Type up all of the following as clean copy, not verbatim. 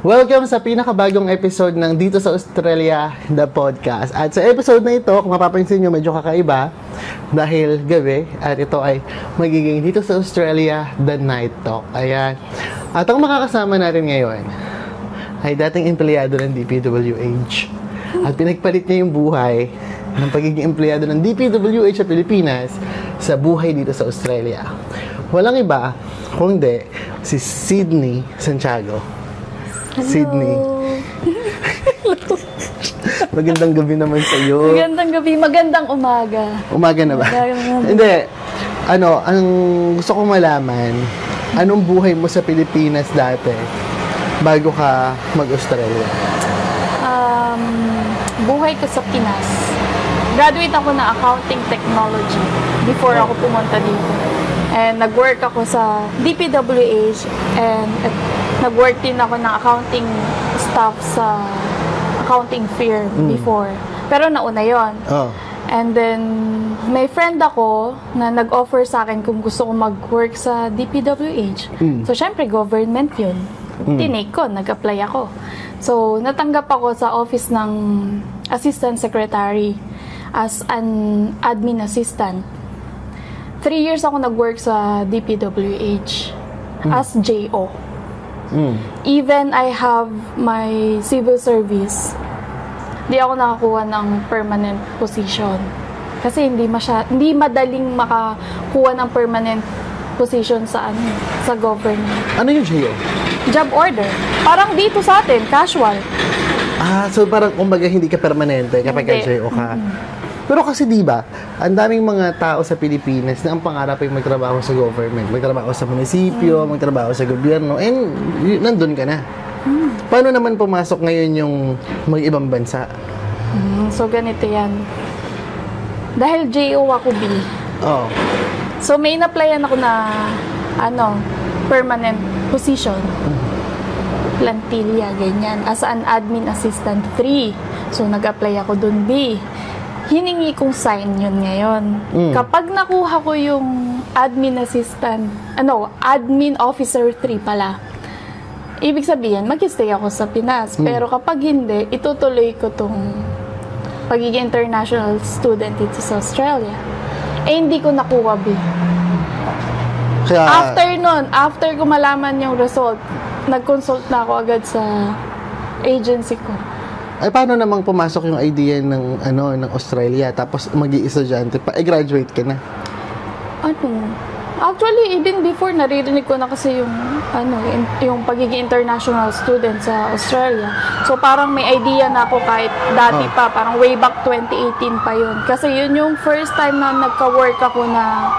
Welcome sa pinakabagong episode ng Dito sa Australia, the podcast. At sa episode na ito, kung mapapansin nyo, medyo kakaiba dahil gabi. At ito ay magiging Dito sa Australia, the night talk. Ayan. At ang makakasama natin ngayon ay dating empleyado ng DPWH. At pinagpalit niya yung buhay ng pagiging empleyado ng DPWH sa Pilipinas sa buhay dito sa Australia. Walang iba, kundi si Sydney Santiago. Hello. Sydney. Magandang gabi naman sa iyo. Magandang gabi, magandang umaga. Umaga na ba? Hindi. Ang gusto kong malaman, anong buhay mo sa Pilipinas dati bago ka mag-Australia? Buhay ko sa Pinas. Graduate ako na accounting technology before ako pumunta dito. And nag-work ako sa DPWH and nag-work din ako ng accounting staff sa accounting firm before. Pero nauna yon. Oh. And then, may friend ako na nag-offer sa akin kung gusto ko mag-work sa DPWH. So, syempre, government yun. Tinake ko, nag-apply ako. So, natanggap ako sa office ng assistant secretary as an admin assistant. 3 years ako nag-work sa DPWH as JO. Even I have my civil service, di ako nakakuha ng permanent position. Kasi hindi madaling makakuha ng permanent position sa government. Ano yung JO? Job order. Parang dito sa atin, casual. So parang kumbaga hindi ka permanente kapag ka JO ka. Pero kasi di ba, ang daming mga tao sa Pilipinas na ang pangarap ay magtrabaho sa government, magtrabaho sa munisipyo, magtrabaho sa gobyerno, and nandun ka na. Paano naman pumasok ngayon yung mga ibang bansa? So ganito yan. Dahil JO ako, B. Oh. So may in-applyan ako na permanent position. Plantilla, ganyan. As an admin assistant 3. So nag-apply ako dun, B. Hiningi kong sign yun ngayon. Kapag nakuha ko yung admin assistant, admin officer 3 pala, ibig sabihin, mag-stay ako sa Pinas. Pero kapag hindi, itutuloy ko tong pagiging international student dito sa Australia. Hindi ko nakuha, B. Kaya, after ko malaman yung result, nag-consult na ako agad sa agency ko. ay paano namang pumasok yung idea ng Australia tapos magi-estudyante pa graduate ka na? Actually, even before naririnig ko na kasi yung pagiging international student sa Australia. So parang may idea na ako kahit dati pa, parang way back 2018 pa yun. Kasi yun yung first time na nagka-work ako na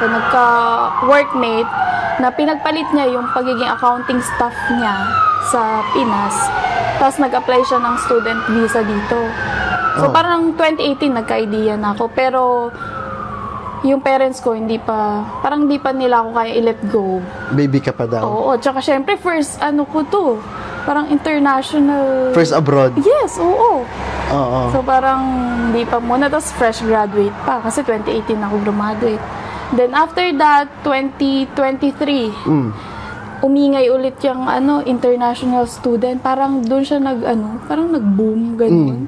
nagka-workmate na pinagpalit niya yung pagiging accounting staff niya sa Pinas. Tapos nag-apply siya ng student visa dito. So parang 2018 nagka-idea na ako. Pero yung parents ko hindi pa nila ako kaya i-let go. Baby ka pa daw. Oo, tsaka syempre first ko to. Parang international. First abroad. Yes, oo. Oo. So parang hindi pa muna, tapos fresh graduate pa kasi 2018 ako graduate. Then after that 2023 umingay ulit yung international student. Parang doon siya parang nag-boom, ganun.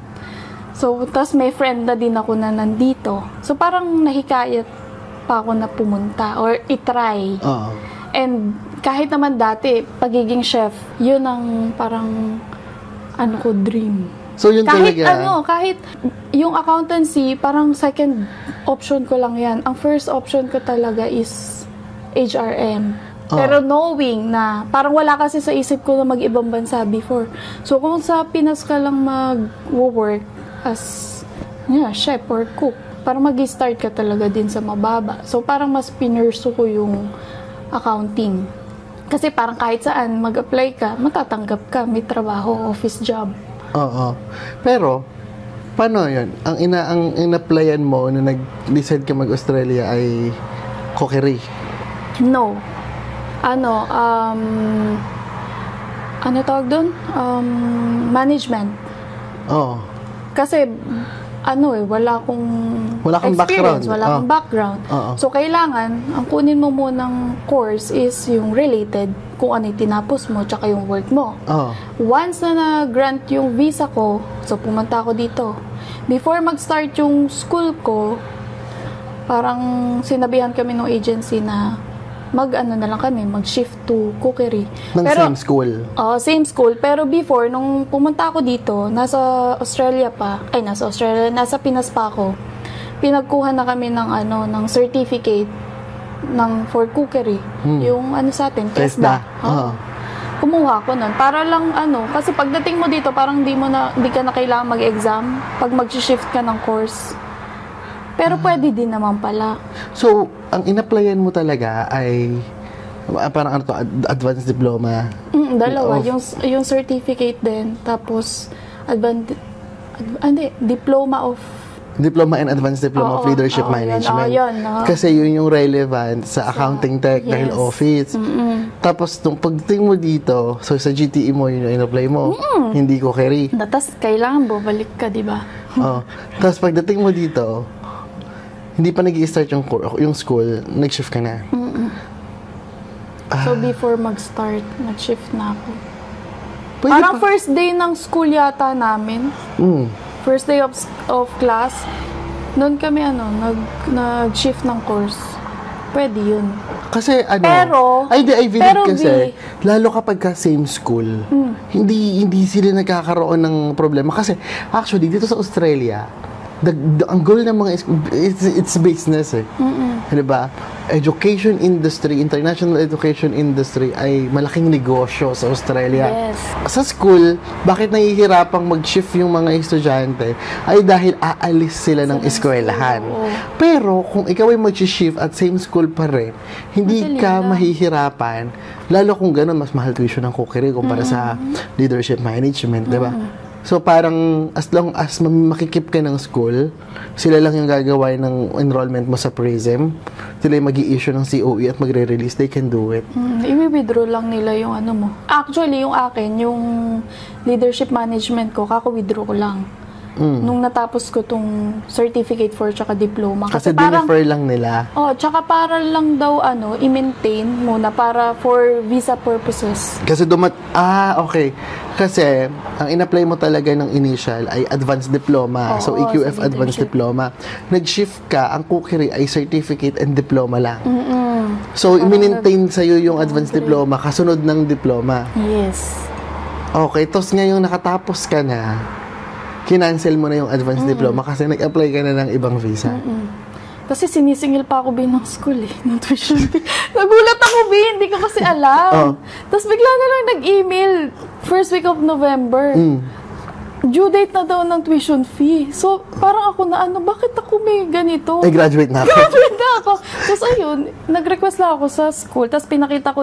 So, tas may friend na din ako na nandito. So, parang nahikayat pa ako na pumunta or itry. And kahit naman dati, pagiging chef, yun ang parang dream. So, yun kahit talaga? Kahit yung accountancy, parang second option ko lang yan. Ang first option ko talaga is HRM. Pero knowing na, parang wala kasi sa isip ko na mag-ibang bansa before. So, kung sa Pinas ka lang mag-work as chef or cook, parang mag-start ka talaga din sa mababa. So, parang mas pinursu ko yung accounting. Kasi parang kahit saan mag-apply ka, matatanggap ka, may trabaho, office job. Oo. Pero, paano yun? Ang in-applyan mo na nag-decide ka mag-Australia ay cookery? No. Tawag doon? Management. Oo. Kasi, wala akong Wala kang background. wala akong background. Oo. So, kailangan, ang kunin mo munang course is yung related, kung ano yung tinapos mo, tsaka yung work mo. Oh. Once na na-grant yung visa ko, so pumunta ako dito. Before mag-start yung school ko, parang sinabihan kami ng agency na mag-shift to cookery. Ng same school? Same school. Pero before, nung pumunta ako dito, nasa Pinas pa ako, pinagkuha na kami ng certificate for cookery. Yung sa atin, TESDA. Kumuha ko nun. Para lang kasi pagdating mo dito, parang di ka na kailangan mag-exam pag mag-shift ka ng course. Pero pwede din naman pala. So, ang in-applyan mo talaga ay parang advanced diploma? Dalawa. Yung certificate din. Tapos, Diploma and Advanced Diploma of Leadership Management. Yun. Kasi yun yung relevant sa accounting tech dahil office. Tapos, nung pagdating mo dito, so sa GTE mo, yun yung in-apply mo, hindi cookery. Tapos, kailangan bumalik ka, di ba? Tapos, pagdating mo dito, hindi pa nag-i-start yung school, nag-shift ka na. So, before mag-start, nag-shift na ako. Pwede Parang pa. first day ng school yata namin. First day of class, noon kami nag-shift ng course. Pwede yun. Kasi Pero, I believe pero kasi, lalo kapag ka same school, hindi sila nagkakaroon ng problema. Kasi, actually, dito sa Australia, ang goal ng mga it's business diba? Education industry, international education industry ay malaking negosyo sa Australia. Yes. Sa school, bakit nahihirapang mag-shift yung mga estudyante ay dahil aalis sila ng eskwelahan. Pero kung ikaw ay mag-shift at same school pa rin, hindi Madali ka lang. mahihirapan. Lalo kung gano'n, mas mahal tuition ng cookery kumpara sa leadership management, diba? So, parang as long as makikip ka ng school, sila lang yung gagawa ng enrollment mo sa PRISM. Sila yung mag-i-issue ng COE at magre-release. They can do it. I-withdraw lang nila yung mo. Actually, yung akin, yung leadership management ko, kako-withdraw ko lang. Nung natapos ko tong certificate for tsaka diploma. Kasi dinefer lang nila. Tsaka para lang daw i-maintain muna para for visa purposes. Kasi okay. Kasi, ang in-apply mo talaga ng initial ay advanced diploma. So, EQF sa advanced leadership. diploma. Nag-shift ka, ang cookery ay certificate and diploma lang. So, i-maintain sa'yo yung advanced diploma kasunod ng diploma. Yes. Okay, tapos ngayong nakatapos ka na, kinancel mo na yung advanced diploma kasi nag-apply ka na ng ibang visa. Kasi sinisingil pa ako ng school ng tuition fee. Nagulat ako, hindi ko kasi alam. Tapos bigla na lang nag-email, first week of November. Due date na daw ng tuition fee. So, parang ako na bakit ako may ganito? Graduate na ako. Graduate na ako. Tapos ayun, nag-request lang ako sa school. Tapos pinakita ko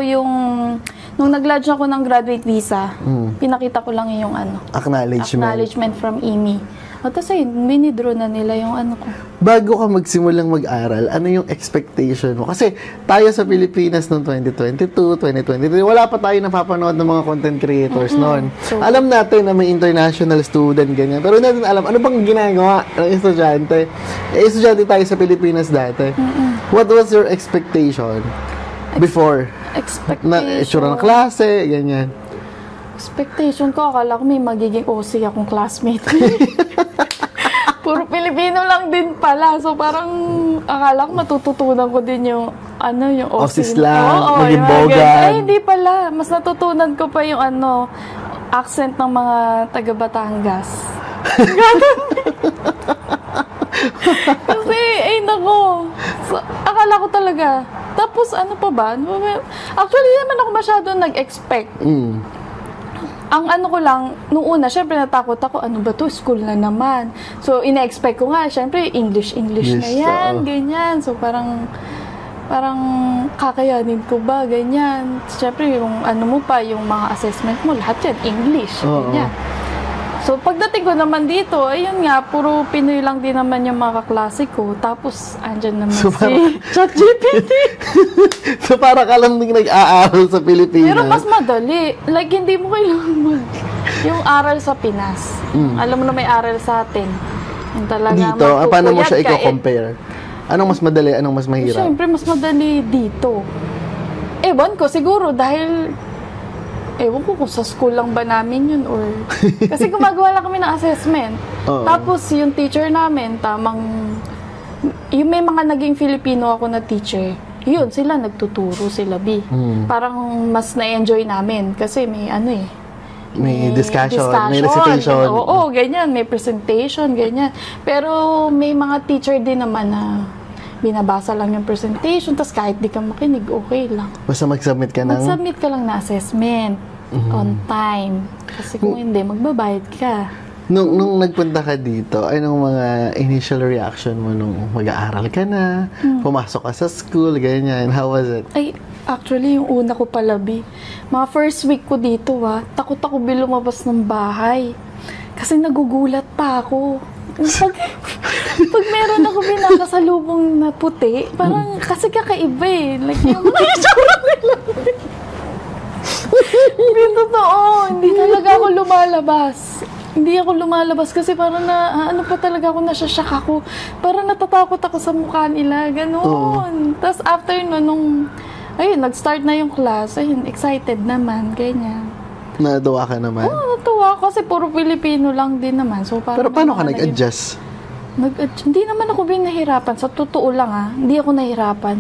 nung nag-lodge ako ng graduate visa, pinakita ko lang yung acknowledgement from IMI. Tapos ayun, minidraw na nila yung ko. Bago ka magsimulang mag-aral, ano yung expectation mo? Kasi tayo sa Pilipinas noong 2022, 2023, wala pa tayo napapanood ng mga content creators noon. So, alam natin na may international student, ganyan. Pero hindi natin alam, ano bang ginagawa ng estudyante? Estudyante tayo sa Pilipinas dati. What was your expectation before? Na itsura ng klase, ganyan. Expectation ko, akala ko may magiging OC akong classmate. Puro Pilipino lang din pala. So, parang akala ko matututunan ko din yung yung OC lang, maging bogan. Ay, hindi pala. Mas natutunan ko pa yung accent ng mga taga Batangas. Kasi, nako. So, akala ko talaga. Tapos, pa ba? Actually, naman ako masyado nag-expect. Ang ko lang, nung una, syempre natakot ako, ano ba to? School na naman. So, ina-expect ko nga, syempre, English na yan, ganyan. So, parang kakayanin ko ba, ganyan. Syempre, yung mo pa, yung mga assessment mo, lahat yan, English, ganyan. So, pagdating ko naman dito, ayun nga, puro Pinoy lang din naman yung mga kaklase ko. Tapos, andyan naman si ChatGPT. So, para ka lang nag-aaral sa Pilipinas. Pero mas madali. Like, hindi mo kailangan yung aral sa Pinas. Alam mo na may aral sa atin. Yung talaga Dito, paano mo siya magpupuyat ka, i-compare? Anong mas madali, anong mas mahirap? Siyempre, mas madali dito. Ewan ko, siguro dahil ewan ko kung sa school lang ba namin yun or... Kasi gumagawa lang kami ng assessment. Tapos yung teacher namin, yung may mga naging Filipino ako na teacher, yun, sila nagtuturo, sila B. Parang mas na-enjoy namin kasi may may discussion, may recitation. Oo, ganyan. May presentation, ganyan. Pero may mga teacher din naman na binabasa lang yung presentation, tapos kahit di ka makinig, okay lang. Basta mag-submit ka ng... Mag-submit ka lang na assessment on time. Kasi kung hindi, magbabayad ka. Nung nagpunta ka dito, anong mga initial reaction mo nung mag-aaral ka na, pumasok ka sa school, ganyan, how was it? Ay, actually, yung una ko pala, mga first week ko dito, takot ako lumabas ng bahay. Kasi nagugulat pa ako. Pag meron ako binakasalubong na puti, parang kasi kakaiba Like, yung mga itsura nila. Hindi totoo. Hindi talaga ako lumalabas. Hindi ako lumalabas kasi parang pa talaga ako, nasyasyak ako. Parang natatakot ako sa mukha nila. Ganon. Tapos after nag-start na yung class, excited naman. Ganyan. Natuwa ka naman? Oo, natuwa ako kasi puro Pilipino lang din naman. So, pero paano ka nag-adjust? Hindi naman ako nahirapan. Sa totoo lang hindi ako nahirapan.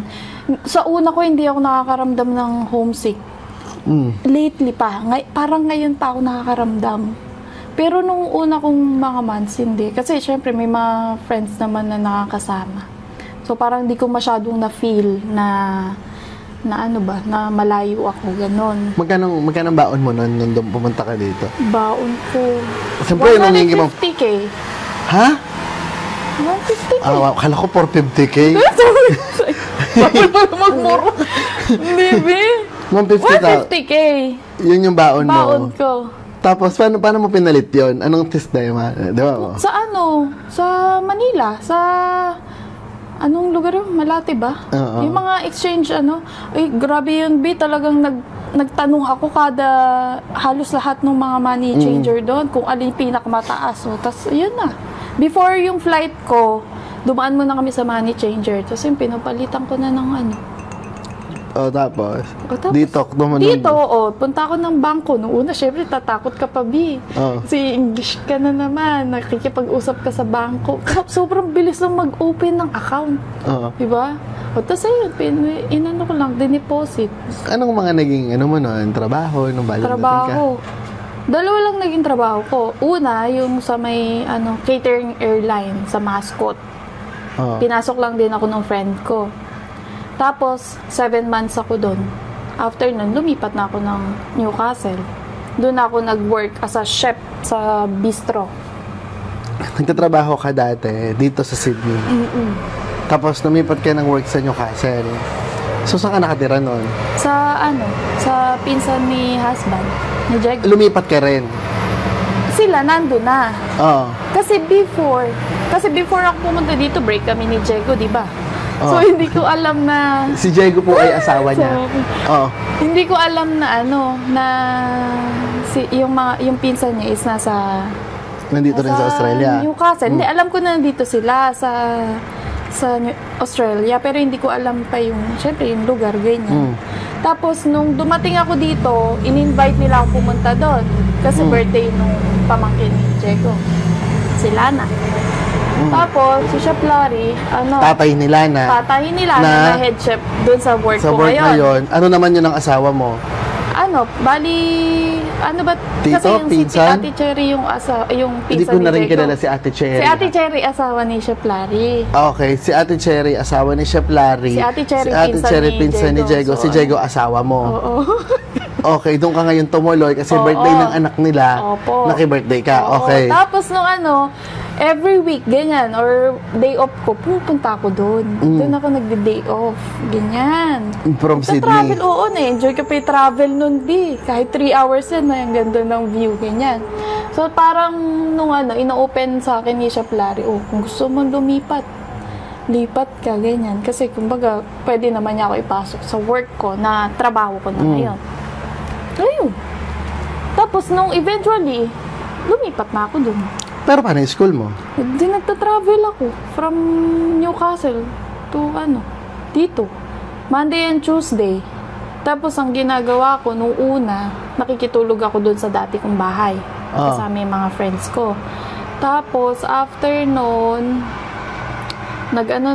Sa una ko, hindi ako nakakaramdam ng homesick. Lately pa. Parang ngayon pa ako nakakaramdam. Pero nung una kong mga months, hindi. Kasi syempre may mga friends naman na nakakasama. So parang hindi ko masyadong na-feel na malayo ako, ganon. Magkano baon mo nung pumunta ka dito? Baon ko. Siyempre, 150K. Ha? 150K. Kala ko 450K. Bakit pa magmuro? Hindi, 150K. Yun yung baon mo. Baon ko. Tapos, paano mo pinalit yun? Anong sistema? Di ba? Sa Manila. Sa... Anong lugar yun? Malate ba? Yung mga exchange, grabe yun, talagang nagtanong ako halos lahat ng mga money changer doon, kung alin pinakamataas. So, tas, yun na. Before yung flight ko, dumaan muna kami sa money changer. Tapos yung pinapalitan ko na ng tapos? Dito, punta ako ng bangko. Noong una, syempre, tatakot ka pa, Kasi English ka na naman. Nakikipag-usap ka sa bangko. Sobrang bilis lang mag-open ng account. Diba? Tapos ayun, ko lang, dineposit. Anong mga naging, trabaho, nung bago trabaho. Dalawa lang naging trabaho ko. Una, yung sa may, catering airline, sa Mascot. Pinasok lang din ako ng friend ko. Tapos, 7 months ako doon. After nun, lumipat na ako ng Newcastle. Doon ako nag-work as a chef sa bistro. Nagtatrabaho ka dati dito sa Sydney. Tapos, lumipat ka ng work sa Newcastle. So, saan ka nakatira noon? Sa pinsan ni husband, ni Jego. Lumipat ka rin? Sila, nandun na. Kasi before ako pumunta dito, break kami ni Jego, di ba? So, hindi ko alam na... Si Jego po ay asawa niya. Hindi ko alam na yung pinsan niya is nandito rin sa Australia. Newcastle. Hindi, alam ko na nandito sila sa Australia, pero hindi ko alam pa syempre yung lugar, ganyan. Tapos, nung dumating ako dito, in-invite nila ako pumunta doon. Kasi birthday nung pamangkin ni Jego. Si Lana. Tapos, si Chef Larry, Tatay nila na head chef doon sa work ko ngayon. Sa work ngayon. Ano naman yun ang asawa mo? Tito, kasi yung pinsan? si Ate Cherry yung pinsan ni Jego. Hindi ko na rin kilala si Ate Cherry. Si Ate Cherry, asawa ni Chef Larry. Okay, si Ate Cherry, asawa ni Chef Larry. Si Ate Cherry, pinsan ni Jego. Si Jego, asawa mo. Oo. Okay, doon ka ngayon tumuloy kasi birthday ng anak nila. Opo. Naki-birthday ka. Okay. Tapos every week, ganyan, or day off ko, pupunta ako doon. Doon ako nagde-day off. Ganyan. From Sydney? Travel, enjoy ka pa yung travel nun, Kahit 3 hours yan, ang ganda ng view, ganyan. So, parang nung ina-open sa akin ni Chef Larry, kung gusto mo lipat ka, ganyan. Kasi, kumbaga, pwede naman niya ako ipasok sa work ko na trabaho ko na ngayon. Ayun. Tapos, nung eventually, lumipat na ako dun. Pero paano yung school mo? Hindi, nagta-travel ako from Newcastle to dito. Monday and Tuesday. Tapos ang ginagawa ko nung una, nakikitulog ako doon sa dati kong bahay. Kasama yung mga friends ko. Tapos after noon, ano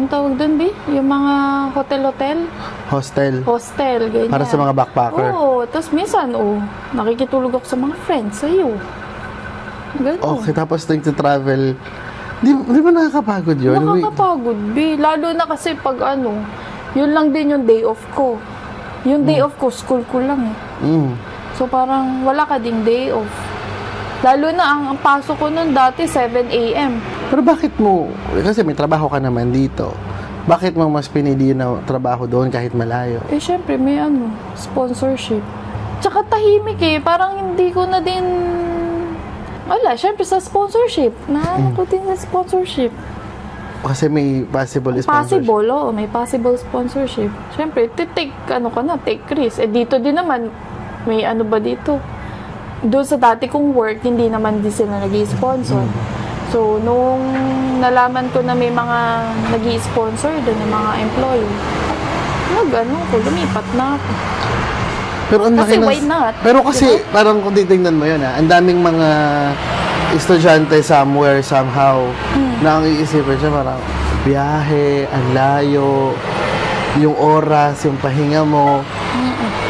tawag doon, Bi? Yung mga hotel-hotel? Hostel, ganyan. Para sa mga backpacker? Oo, tapos minsan, nakikitulog ako sa mga friends, sa'yo. Ganun. Okay, tapos nag-travel. Di ba nakakapagod yun? Nakakapagod, Bi. Lalo na kasi pag yun lang din yung day off ko. Yung day off ko, school ko lang eh. So parang wala ka ding day off. Lalo na ang pasok ko nun dati 7 a.m. Pero bakit mo, kasi may trabaho ka naman dito, bakit mo mas pinili na trabaho doon kahit malayo? Eh syempre may sponsorship. Tsaka tahimik eh, parang hindi ko na din, wala, syempre sa sponsorship, ko din sa sponsorship. Kasi may possible sponsorship. May possible sponsorship. Syempre, take risk. Eh dito din naman, may ba dito? Doon sa dati kong work, hindi naman din sila nag-i-sponsor. So, nung nalaman ko na may mga nag-i-sponsor doon, yung mga employee, lumipat na ako. Pero kasi why not? Pero kasi, parang kung titignan mo yun, ang daming mga estudyante somewhere, somehow, na ang iisipin siya parang biyahe, ang layo, yung oras, yung pahinga mo.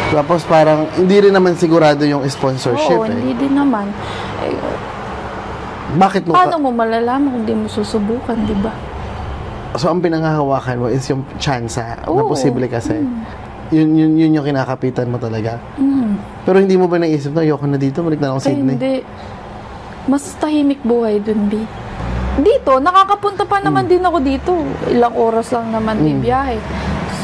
Tapos parang hindi rin naman sigurado yung sponsorship. Hindi din naman. Bakit mo paano mo malalaman kung di mo susubukan, di ba? So, ang pinanghahawakan mo is yung tsansa na posible kasi. Yun yung kinakapitan mo talaga. Pero hindi mo ba naisip na ayoko na dito, balik na ako Sydney? Hindi. Mas tahimik buhay dun, Bi. Dito, nakakapunta pa naman din ako dito. Ilang oras lang naman din biyahe.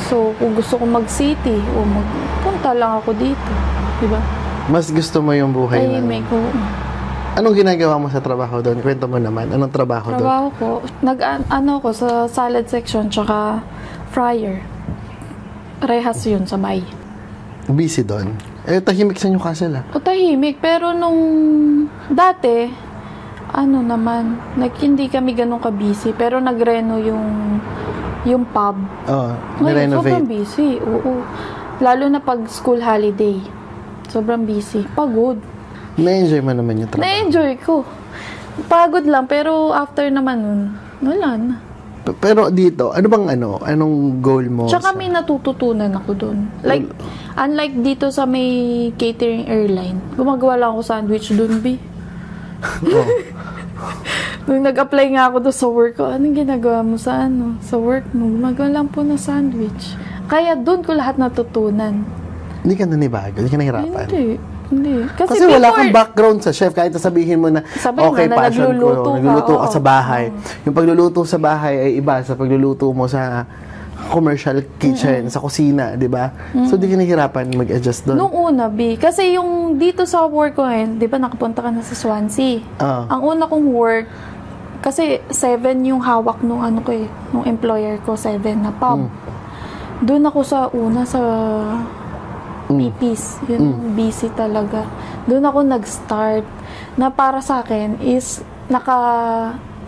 So, kung gusto ko mag-city o magpunta lang ako dito. Diba? Mas gusto mo yung buhay na... Tahimik ko. Anong ginagawa mo sa trabaho doon? Kwento mo naman. Anong trabaho doon? Trabaho ko, ko sa salad section tsaka fryer. Rehas yun sa bay. Busy doon? Eh, tahimik sa Newcastle tahimik. Pero nung dati, hindi kami ganun ka-busy. Pero nagreno yung pub. nirenovate. Sobrang busy. Oo. Lalo na pag school holiday. Sobrang busy. Pagod. Na-enjoy mo naman yung trabaho? Na-enjoy ko. Pagod lang, pero after naman nun, wala na. Pero dito, anong goal mo? Tsaka may natututunan ako doon. Like, unlike dito sa may catering airline, gumagawa lang ako sandwich doon, Bi. Nung nag-apply nga ako doon sa work ko, anong ginagawa mo sa work mo? Gumagawa lang po ng sandwich. Kaya doon ko lahat natutunan. Hindi ka nanibago? Hindi ka nahirapan? Hindi. Kasi wala kang background sa chef. Kahit sabihin mo na, okay, passion ko, nagluluto ka sa bahay. Yung pagluluto sa bahay ay iba sa pagluluto mo sa commercial kitchen, sa kusina, di ba? So, di ka nahirapan mag-adjust doon? Nung una, B. Kasi yung dito sa work ko ngayon, di ba nakapunta ka na sa Swansea? Ang una kong work, kasi 7 yung hawak nung nung employer ko, 7 na pub. Doon ako sa PPs. Yun, busy talaga. Doon ako nag-start na para sa akin is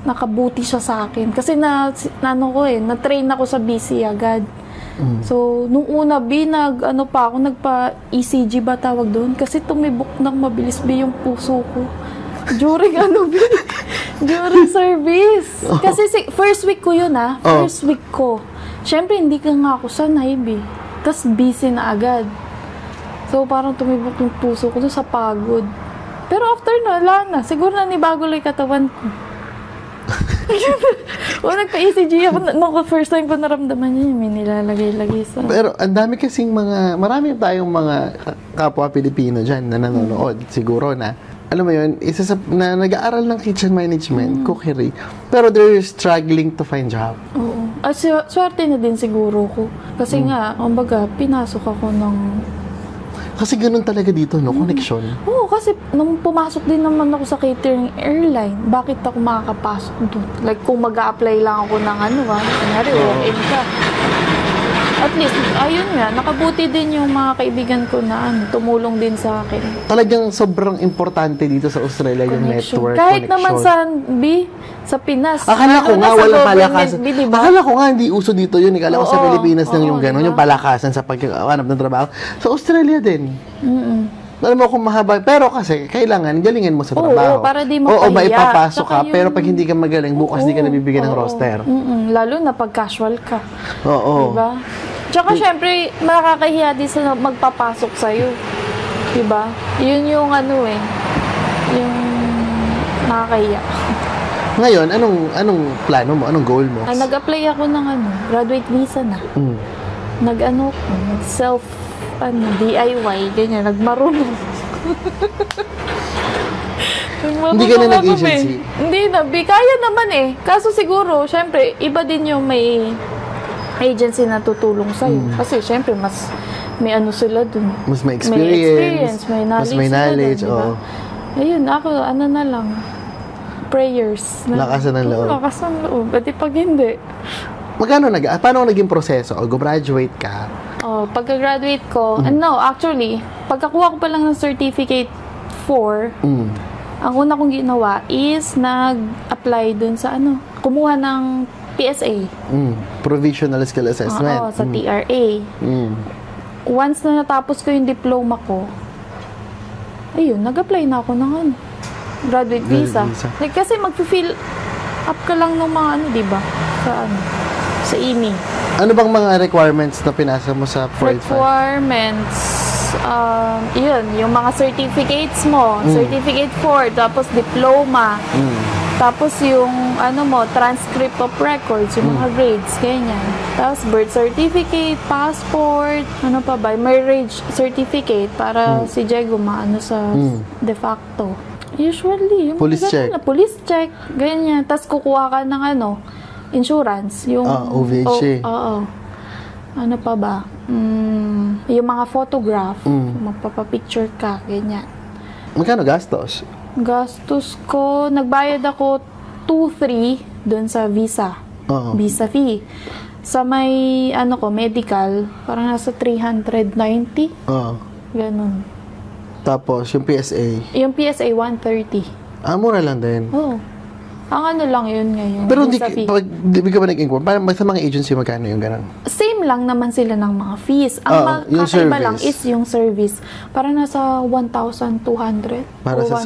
nakabuti siya sa akin. Kasi na-train ako sa busy agad. So, nung una, nagpa-ECG ba tawag doon? Kasi tumibok ng mabilis, yung puso ko. During during service. Kasi first week ko yun, First week ko. Siyempre, hindi ka nga ako sanay, Tapos busy na agad. So, parang tumibok yung puso ko doon sa pagod. Pero after wala na. Siguro nanibago lang yung katawan ko. Nagpa-ECG ako. First time ko naramdaman niya, may nilalagay-lagay sa... Pero ang dami kasing marami tayong mga kapwa Pilipino dyan na nanonood. Siguro na, alam mo yun, na nag-aaral ng kitchen management, cookery. Pero they're struggling to find job. Oo. Swerte na din siguro ko. Kasi nga, kumbaga, pinasok ako ng... Kasi ganun talaga dito, no? Connection. Oo, kasi nung pumasok din naman ako sa catering airline, bakit ako makakapasok doon? Like, kung mag-a-apply lang ako ng kunyari, walk-in ka. at least, ayun nga, nakabuti din yung mga kaibigan ko na tumulong din sa akin. Talagang sobrang importante dito sa Australia yung Connection. network, Kahit connection. naman sa Pinas. Akala ko lalo nga na sa walang government palakasan. B, diba? Akala ko nga hindi uso dito yun. Akala ko sa Oo, Pilipinas lang yung oo, gano'n, diba? yung palakasan sa pagkakanap ng trabaho. Sa Australia din. Alam mo kung mahaba, pero kasi kailangan galingan mo sa trabaho. Oo, para di Oo, mapahiya. maipapasok ka, Tsaka yung- pero pag hindi ka magaling, bukas di ka Oo, nabibigyan ng oo. roster. Lalo na pag casual ka. Oo. Diba? Tsaka syempre, makakahiya din sa magpapasok sa'yo. Diba? Yun yung yung nakakahiya. Ngayon, anong plano mo? Anong goal mo? Nag-apply ako ng graduate visa na. Mm. Nag-self, DIY, ganyan, nagmarunong. Hindi ka na nag-agency? Hindi na, kaya naman eh. Kaso siguro, syempre, iba din yung may agency na tutulong sa'yo. Kasi syempre, mas may sila dun. Mas may May experience. experience, may knowledge. Mas may knowledge, sila dun, oo. diba? Ayun, ako, na lang. Prayers. Lakasan ng loob. Lakasan ng loob. Pati pag hindi. Paano naging proseso? O graduate ka? Pagka-graduate ko, actually, pagkakuha ko pa lang ng certificate 4, ang una kong ginawa is nag-apply dun sa kumuha ng PSA. Provisional Skill Assessment. Oo, sa TRA. Once na natapos ko yung diploma ko, ayun, nag-apply na ako ng graduate visa. Like, kasi mag-fill up ka lang ng mga diba? Sa IMI. Ano bang mga requirements na pinasa mo sa 485? Requirements, yun, yung mga certificates mo, certificate 4, tapos diploma, tapos yung, transcript of records, yung mga grades, ganyan. Tapos birth certificate, passport, pa ba, marriage certificate, para si Diego sa de facto. Usually, yung Police check. Police check, ganyan. Tapos kukuha ka ng insurance, yung OVHA. Oo. Ano pa ba? Yung mga photograph, magpapapicture ka, ganyan. Magkano gastos? Gastos ko, nagbayad ako 2,300 doon sa visa. Oo. Visa fee. Sa may, medical, parang nasa 390. Oo. Ganun. Tapos, yung PSA? Yung PSA, 130. Mura lang din. Oo. Ang lang yun ngayon. Pero visa fee. di ka ba nag-inquire? Parang sa mga agency, magkano yung ganun? Same lang naman sila ng mga fees. yung Kakaiba lang service. is yung service. Parang nasa 1,200. Para sa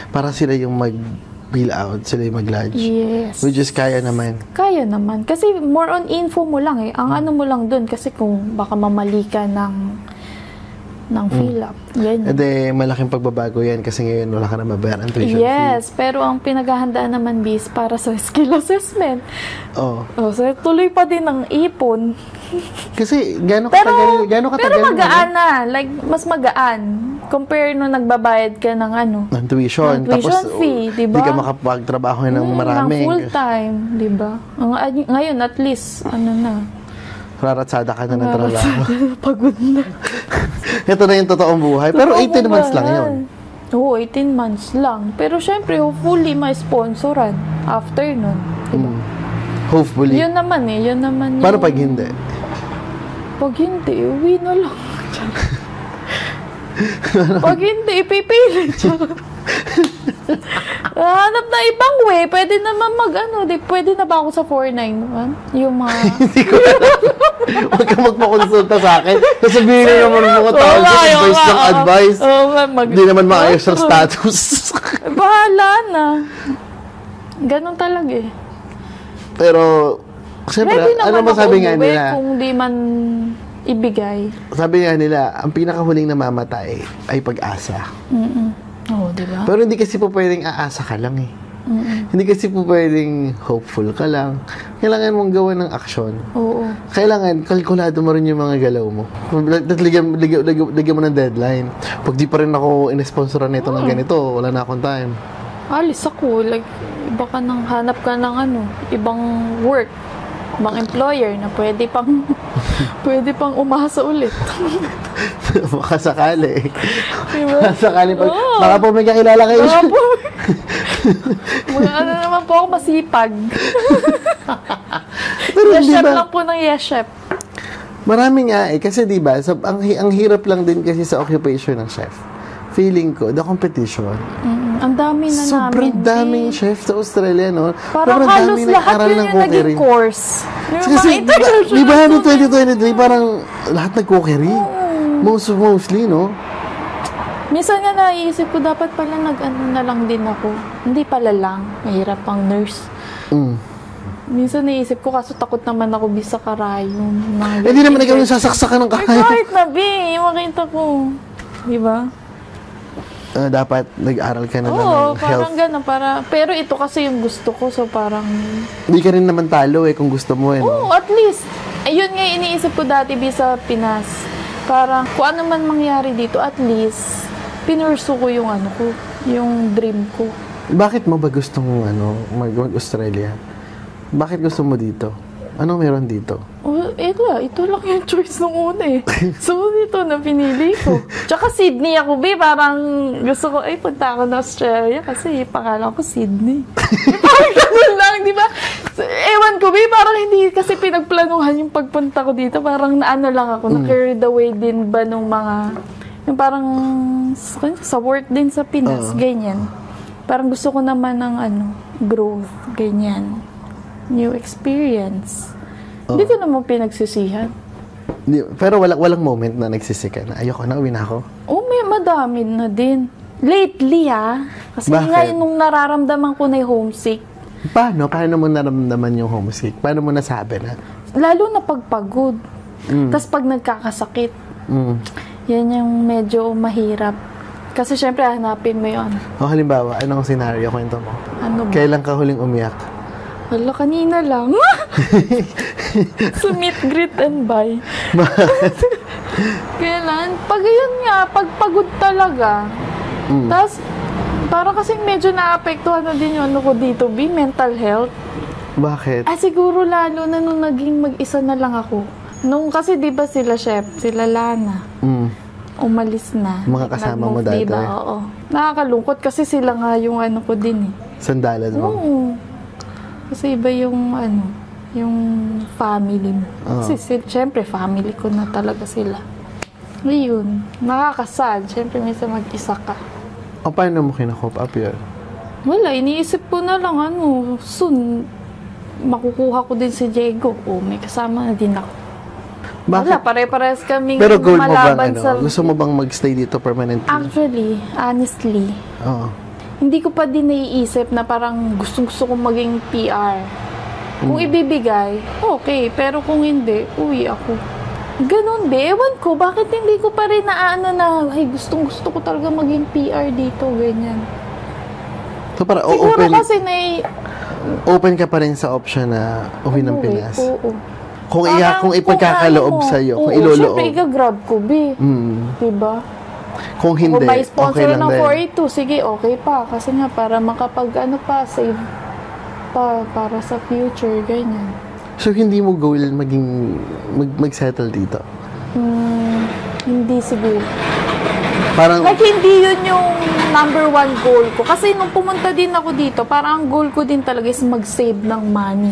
para sila yung mag-bill out, sila yung mag-lodge. Yes. Which is kaya naman. Kaya naman. Kasi more on info mo lang eh. Ang mo lang dun. Kasi kung baka mamali ka ng fill up. Ganyan. Ede, malaking pagbabago yan kasi ngayon wala ka na mabayaran tuition fee. Yes, pero ang pinaghahandaan naman bis para sa skill assessment. Oo. So tuloy pa din ang ipon. Kasi gano'ng katagal? Pero magaan na. Like, mas magaan. Compare nung nagbabayad ka ng ng tuition. ng tuition Tapos, fee, diba? Hindi ka makapagtrabaho ng marami. Ng full time, diba? Ngayon, at least, na. Raratsada ka na ng trabaho. Pagod na. Ito na yung totoong buhay. Pero 18 months lang yun. Oo, 18 months lang. Pero syempre, hopefully, may sponsoran after nun. Diba? Hopefully. Yun naman eh. Yun naman Paano pag hindi? Pag hindi, uwi na lang. Pag hindi, ipipilit. Hanap na ibang way. Pwede naman pwede na ba ako sa 4-9 naman? Yung mga... Hindi ko alam. Huwag ka magpakonsulta sa akin. Sasabihin na naman mga tao advice ng advice. Hindi naman maayos ang status. Bahala na. Ganon talaga eh. Pero, siyempre, ano masabi nga nila? Kung di man ibigay. Sabi nga nila, ang pinakahuling namamatay ay pag-asa. Oo, diba? Pero hindi kasi po pwedeng aasa ka lang eh. Hindi kasi po pwedeng hopeful ka lang. Kailangan mong gawa ng aksyon. Oo. Kailangan, kalkulado mo rin yung mga galaw mo. Lagyan mo ng deadline. Pag di pa rin ako in-sponsoran nito ng ganito, wala na akong time. Alis ako. Like, iba ka nang hanap ka ng ibang work. Ibang employer na pwede pang umasa ulit. Baka sakali. Diba? Baka sakali. Baka po may kakilala kayo. Baka po. Naman po ako masipag. Pero Yes hindi chef ba? lang po ng yes chef. Marami nga kasi 'di ba, ang hirap lang din kasi sa occupation ng chef. Feeling ko, the competition. Ang dami na Sobrang namin. daming chef sa Australia, no? Parang Sobrang halos dami lahat nag-aral yun ng yung naging cookery. course. Yung Kasi, mga international di ba, no, cookery. 2023, parang lahat nag-cookery. Mostly, no? Minsan nga naisip ko, dapat pala nag-ano na lang din ako. Hindi pala lang. Mahirap pang nurse. Minsan naisip ko, kaso takot naman ako bisa karayon. Hindi naman ikaw yung sasaksakan ng Ay, kahayan. kahit na, B. Makita ko. Di ba? Dapat nag-aral ka na Oo, ng health. parang gano'n. Pero ito kasi yung gusto ko, so parang... Hindi ka rin naman talo kung gusto mo, no? Oo, at least. Ayun nga iniisip ko dati sa Pinas. Parang kung ano man mangyari dito, at least pinursu ko yung yung dream ko. Bakit mo ba gustong mag-Australia? Bakit gusto mo dito? Anong meron dito? Ito lang yung choice nung una eh. So, ito na pinili ko. Tsaka Sydney ako, parang gusto ko, punta ako na Australia kasi pangalan ko Sydney. Parang ganun lang, di ba? Ewan ko, parang hindi kasi pinagplanuhan yung pagpunta ko dito. Parang naano lang ako, na-carried away din ba nung mga, yung parang sa work din sa Pinas, ganyan. Parang gusto ko naman ng growth, ganyan. New experience. Hindi ko naman pinagsisihan. Pero walang moment na nagsisika na ayoko na, uwi na ako. May madami na din. Lately, Kasi Bakit? nga nung nararamdaman ko na yung homesick. Paano mo naramdaman yung homesick? Paano mo nasabi na? Lalo na pagpagod. Tapos pag nagkakasakit. Yan yung medyo mahirap. Kasi syempre, hanapin mo yun. Halimbawa, anong scenario kwento mo? Ano ba? Kailan ka huling umiyak? Wala, kanina lang. Sa meet, greet, and buy. Kailan? Pag yun nga, pagpagod talaga. Tapos, parang kasing medyo naapektuhan na din yung ko dito, mental health. Bakit? Siguro lalo na nung naging mag-isa na lang ako. Nung kasi di ba sila chef, sila Lana, umalis na. Mga kasama mo dati? Diba? Oo. Nakakalungkot kasi sila nga yung ko din eh. Sandalan mo? Oo. Kasi iba yung yung family mo. Kasi syempre family ko na talaga sila. Ngayon, nakakasad. Syempre minsan mag-isa ka. O paano mo kinakop up yun? Wala, iniisip ko na lang soon, makukuha ko din si Diego. May kasama na din ako. Bakit? Wala, pare-parehas kaming Pero goal mo bang malaban sa... gusto mo bang magstay dito permanently? Actually, honestly, Oo. hindi ko pa din naiisip na parang gustong-gusto kong maging PR. Kung ibibigay, okay. Pero kung hindi, uwi ako. Ganun, ewan ko. Bakit hindi ko pa rin gustong-gusto ko talaga maging PR dito, ganyan. So para Siguro open, kasi open ka pa rin sa option na uwi ng Pinas? Oo. Kung Parang kung ipagkakaloob ano mo, sa'yo, kung oo, iloloob. syempre, i-grab ko, diba? Kung hindi, Kung may okay sponsor lang ng din. 482, sige, okay pa. Kasi nga, para makapag, save pa, para sa future, ganyan. So, hindi mo goal mag-settle dito? Hindi siguro. Parang, Like, hindi yun yung number one goal ko. Kasi nung pumunta din ako dito, parang ang goal ko din talaga is mag-save ng money.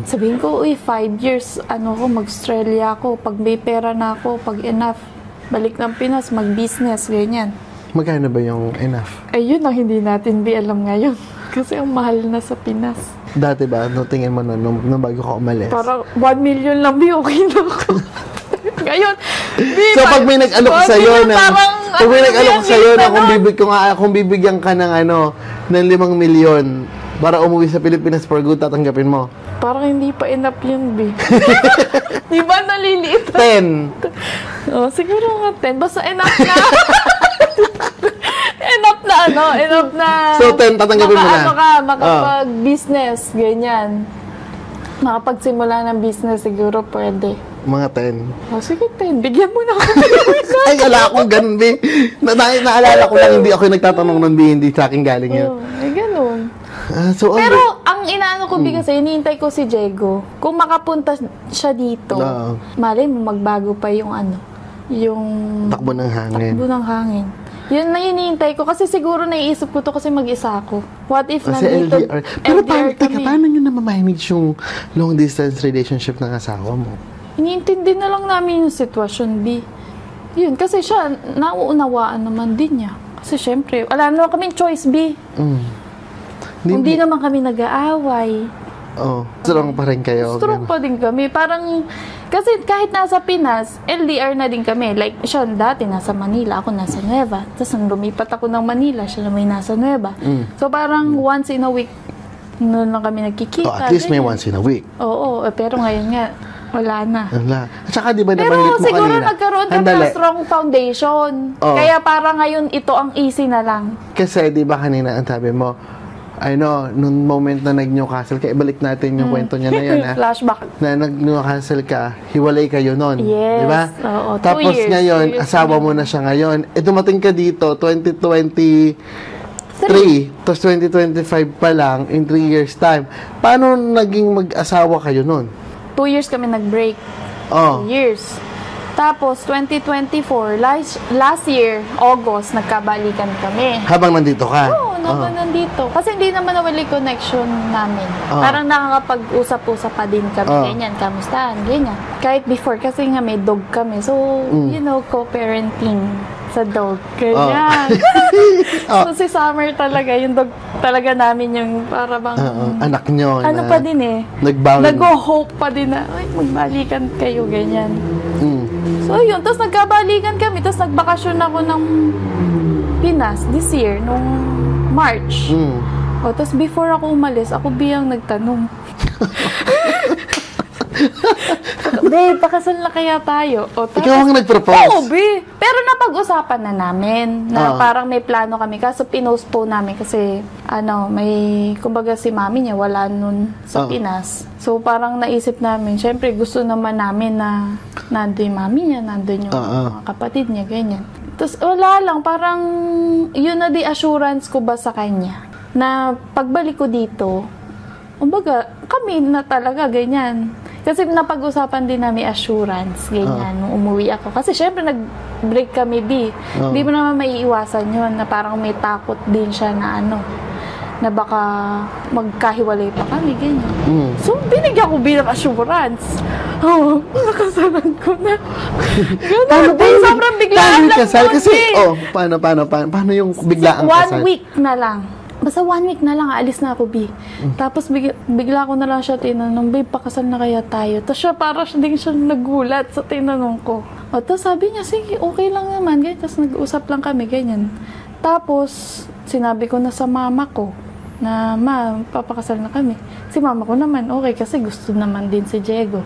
Sabihin ko, 5 years, mag-Australia ako. Pag may pera na ako, pag enough, balik ng Pinas, mag-business, ganyan. magkano ba yung enough? Ayun ang hindi natin alam ngayon. Kasi ang mahal na sa Pinas. Dati ba, tingin mo nung bago ka umalis? Parang 1 million lang, okay na ako. Ngayon, So, pag may nag-alok sa'yo na, pag may nag-alok sa'yo na kung bibigyan ka ng ng 5 milyon para umuwi sa Pilipinas for good, tatanggapin mo? Parang hindi pa enough yun, B. Di ba naliliit? 10. Siguro nga 10. Basta enough na. enough na. So, 10, tatanggapin mo na? Makapag-business, ganyan. Makapagsimula ng business, siguro pwede. Mga 10. Sige, 10. Bigyan mo na ako. Ay, wala akong ganun, B. Naalala ko lang, hindi ako yung nagtatanong nun, B. Hindi sa akin galing yun. Ganun. So, Pero, ang inaano ko kasi, hinihintay ko si Diego. Kung makapunta siya dito, malay mo, magbago pa yung yung takbo ng hangin. Takbo ng hangin. Yun na hinihintay ko. Kasi siguro naiisip ko to kasi mag-isa ako. What if Kasi nandito, LDR. Pero LDR kami? paano nyo na ma-manage yung long distance relationship ng asawa mo? iniintindi na lang namin yung sitwasyon, B. Yun, kasi siya, nauunawaan naman din niya. Kasi syempre, wala naman kaming choice, B. Hindi naman kami nag-aaway. Strong pa rin kayo. Strong pa din kami. Parang, kasi kahit nasa Pinas, LDR na din kami. Like, siya dati nasa Manila, ako nasa Nueva. Tapos nung lumipat ako ng Manila, siya naman nasa Nueva. So parang once in a week, noon lang kami nagkikita. At least may once in a week. Oo, pero ngayon nga, wala na. At saka di ba nabanggit mo kanina? Pero siguro nagkaroon kami ng strong foundation. Kaya parang ngayon ito ang easy na lang. Kasi di ba kanina ang sabi mo, nung moment na nag-Newcastle ka, ibalik natin yung kwento niya na yun. Flashback. Na nag-Newcastle ka, hiwalay kayo nun. Yes. Di ba? Oo, Tapos 2 years. ngayon, asawa mo na siya ngayon. Dumating ka dito, 2023, tapos 2025 pa lang, in 3 years time. Paano naging mag-asawa kayo nun? 2 years kami nag-break. 2 years. Tapos, 2024, last year, August, nagkabalikan kami. Habang nandito ka? Oo, naman nandito. Kasi hindi naman nawali connection namin. Parang nakakapag-usap-usap pa din kami. Ganyan, kamustahan, ganyan. Kahit before, kasi nga may dog kami. So, co-parenting sa dog. Ganyan. So, si Summer talaga, yung dog talaga namin yung para bang... anak nyo. Pa din eh. Nag-hope pa din na, ay, magbalikan kayo, ganyan. So, yun. Tapos nagkabalikan kami. Tapos nagbakasyon ako ng Pinas this year, nung March. Tapos before ako umalis, ako biyang nagtanong. Babe, pakasal na kaya tayo? Ikaw ang nag-propose? Oo, babe. Pero napag-usapan na namin na parang may plano kami. Kaso pinostpone namin kasi kumbaga si mami niya wala nun sa Pinas. So parang naisip namin, syempre gusto naman namin na nandun yung mami niya, nandun yung mga kapatid niya, ganyan. Tapos wala lang, parang yun na di assurance ko ba sa kanya na pagbalik ko dito, kumbaga kami na talaga, ganyan. Kasi napag-usapan din namin assurance, ganyan, nung umuwi ako. Kasi syempre nag-break kami, B. Hindi mo naman maiiwasan yun, na parang may takot din siya na na baka magkahiwalay pa kami, ganyan. So, binigyan ko bilang assurance. Nakasalan ko na. Ganun, sobrang biglaan lang kasal? Kasi, paano yung biglaan kasal? 1 week na lang. Basta 1 week na lang, aalis na ako, B. Tapos bigla ko na lang siya tinanong, babe, pakasal na kaya tayo? Tapos siya, parang din siya nagulat sa tinanong ko. Tapos sabi niya, sige, okay lang naman. Ganyan. Tapos nag-usap lang kami, ganyan. Tapos, sinabi ko na sa mama ko, na, ma, papakasal na kami. Si mama ko naman, okay, kasi gusto naman din si Diego.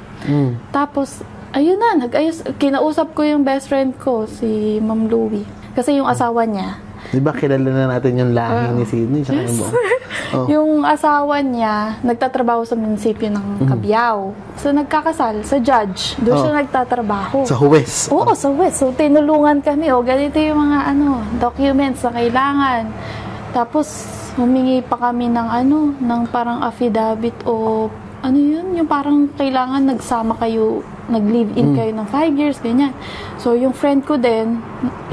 Tapos, ayun na, kinausap ko yung best friend ko, si Ma'am Louie. Kasi yung asawa niya, di ba kilala na natin yung lahi ni Sydney? Yes. Yung asawa niya, nagtatrabaho sa munisipyo ng Cabiao. So, nagkakasal sa judge. Doon siya nagtatrabaho. Sa huwes? Oo, sa huwes. So, tinulungan kami. Ganito yung mga documents na kailangan. Tapos, humingi pa kami ng parang affidavit o yung parang kailangan nagsama kayo, nag-live-in kayo ng 5 years, ganyan. So, yung friend ko din,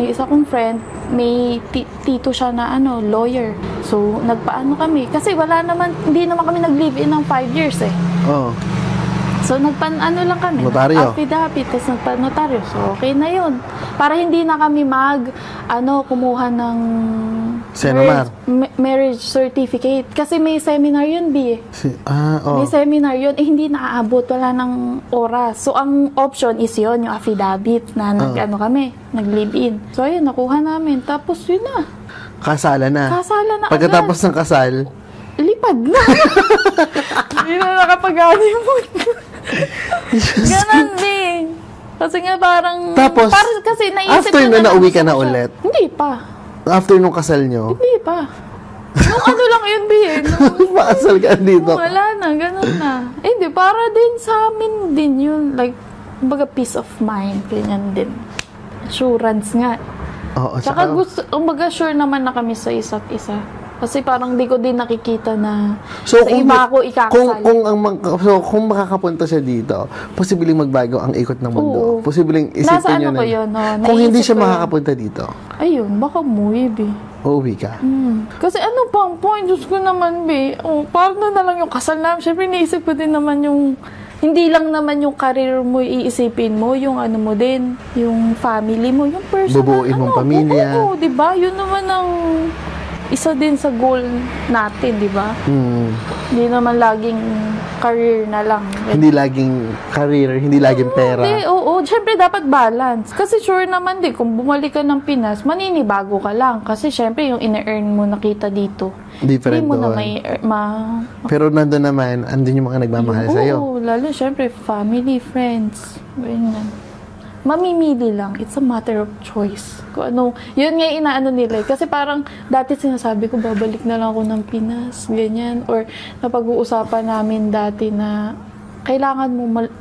yung isa kong friend, may tito siya na lawyer. So, nagpaano kami. Kasi hindi naman kami nag-live-in ng 5 years eh. So, lang kami. Notaryo. Affidavit, tapos nagpa-notaryo. So, okay na yun. Para hindi na kami kumuha ng marriage certificate. Kasi may seminar yun, B. May seminar yun. Hindi naaabot. Wala ng oras. So, ang option is yun, yung affidavit na nag-live-in. So, ayun, nakuha namin. Tapos, yun na. Kasala na. Pagkatapos agad. ng kasal, lipad na. Hindi na nakapag-honeymoon. Ganon din. Kasi nga parang... Tapos, kasi naisip after na nauwi ka na ulit? Hindi pa. After nung kasal nyo? Hindi pa. Nung lang yun, Bien. Pakasal ka dito? Wala na, ganon na. Hindi, para din sa amin din yun. Like, baga peace of mind. Ganyan din. Assurance nga. Tsaka sure naman na kami sa isa't isa. Kasi parang di ko din nakikita na sa iba ako ikakasal. Kung makakapunta siya dito, posibleng magbago ang ikot ng mundo. Posibleng isipin nyo na kung hindi siya makakapunta dito. Ayun, baka umuwi, B. Uuwi ka? Kasi pang point? Diyos ko naman, B. Paano na lang yung kasal namin? Siyempre, naisip ko din naman yung hindi lang naman yung career mo iisipin mo, yung ano mo din, yung family mo, yung personal. Bubuuin mong pamilya. Oo, di ba? Yun naman ang isa din sa goal natin, di ba? Hindi naman laging career na lang. Hindi laging career, hindi laging pera. Hindi, oo. Syempre, dapat balance. Kasi sure naman din, kung bumalik ka ng Pinas, maninibago ka lang. Kasi syempre, yung ina-earn mo nakita dito, Different hindi mo na doon. may... Pero nandun naman, andun yung mga nagmamahal sa'yo. Oo, lalo syempre, family, friends, ganyan. Mamimili lang. It's a matter of choice. Kung ano, yun nga inaano nila. Kasi parang dati sinasabi ko, babalik na lang ako ng Pinas, ganyan. Or napag-uusapan namin dati na kailangan